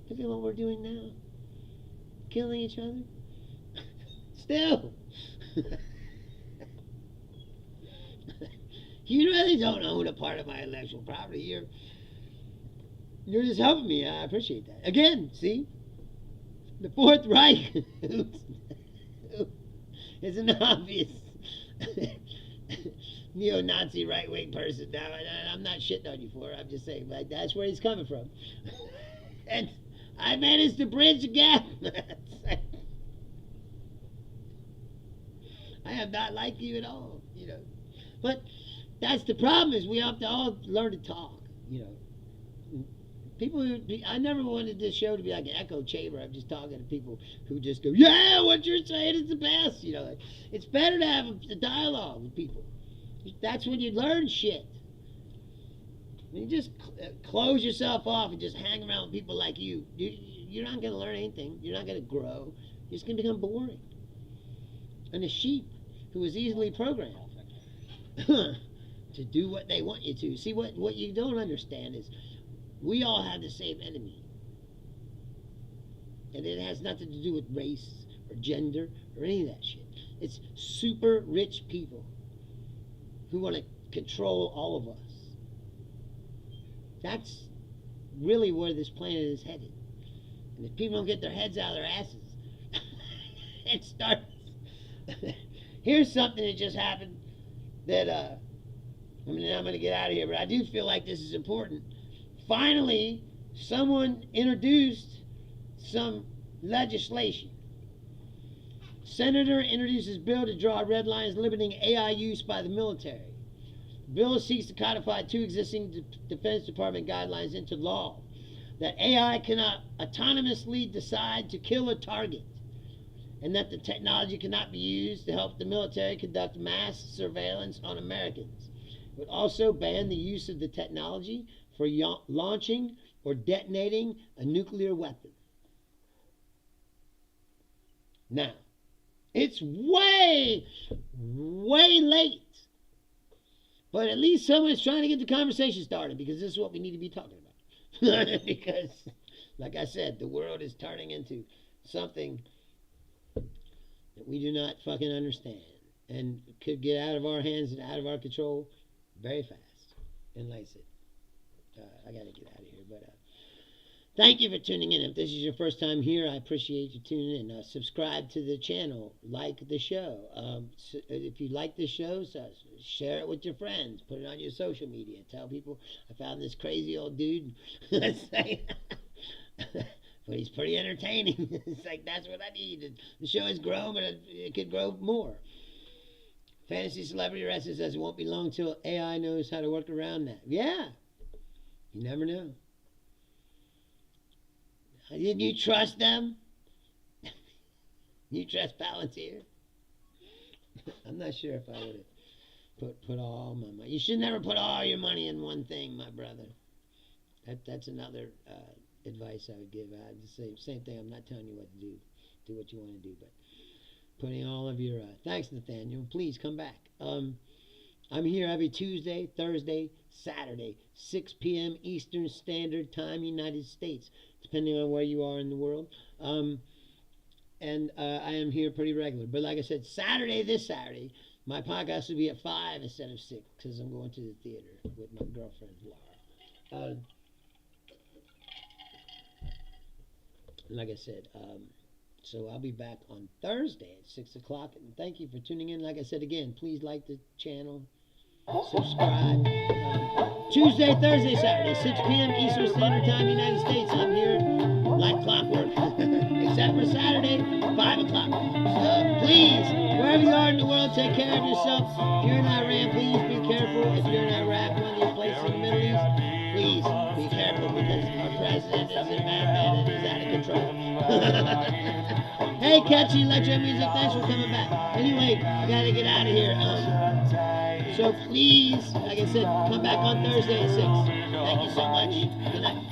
Look at what we're doing now. Killing each other. Still. You really don't own a part of my intellectual property. You're just helping me. I appreciate that. Again, see? The Fourth Reich is an obvious neo-Nazi right-wing person. Now, I'm not shitting on you for it. I'm just saying, like, that's where he's coming from. And I managed to bridge the gap. I am not like you at all, you know. But that's the problem, is we have to all learn to talk, you know. I never wanted this show to be like an echo chamber. I'm just talking to people who just go, yeah, what you're saying is the best, you know. Like, it's better to have a dialogue with people. That's when you learn shit. When you just close yourself off and just hang around with people like you're not going to learn anything. You're not going to grow. You're just going to become boring. And a sheep who is easily programmed to do what they want you to. See, what you don't understand is we all have the same enemy. And it has nothing to do with race or gender or any of that shit. It's super rich people who want to control all of us. really where this planet is headed. And if people don't get their heads out of their asses and start... Here's something that just happened that, I'm going to get out of here, but I do feel like this is important. Finally, someone introduced some legislation. Senator introduces bill to draw red lines limiting AI use by the military. The bill seeks to codify 2 existing Defense Department guidelines into law. That AI cannot autonomously decide to kill a target, and that the technology cannot be used to help the military conduct mass surveillance on Americans. It would also ban the use of the technology for launching or detonating a nuclear weapon. Now, it's way, way late. But at least someone's trying to get the conversation started, because this is what we need to be talking about. Because, like I said, the world is turning into something that we do not fucking understand. And could get out of our hands and out of our control very fast. And like I said, I got to get out of here. But thank you for tuning in. If this is your first time here, I appreciate you tuning in. Subscribe to the channel. Like the show. If you like the show, share it with your friends. Put it on your social media. Tell people I found this crazy old dude. But he's pretty entertaining. It's like, that's what I need. The show has grown, but it could grow more. Fantasy Celebrity Wrestling says it won't be long till AI knows how to work around that. Yeah. You never know. Didn't you trust them? You trust Palantir? I'm not sure if I would have put all my money. You should never put all your money in one thing, my brother. That's another advice I would give. I'd just say same thing. I'm not telling you what to do. Do what you want to do, but putting all of your thanks, Nathaniel. Please come back. I'm here every Tuesday, Thursday, Saturday, 6 p.m. Eastern Standard Time, United States, depending on where you are in the world. And I am here pretty regular. But like I said, this Saturday, my podcast will be at 5 instead of 6, because I'm going to the theater with my girlfriend, Laura. Like I said, so I'll be back on Thursday at 6 o'clock. And thank you for tuning in. Like I said again, please like the channel, subscribe. Tuesday, Thursday, Saturday, 6 p.m. Eastern Standard Time, United States. I'm here like clockwork. Except for Saturday, 5 o'clock. Please, wherever you are in the world, take care of yourself. If you're in Iran, please be careful. If you're in Iraq, one of these places in the Middle East, please be careful, because our president is a madman and he's out of control. Hey, catchy electro music, thanks for coming back. Anyway, I gotta get out of here. So please, like I said, come back on Thursday at 6. Thank you so much. Good night.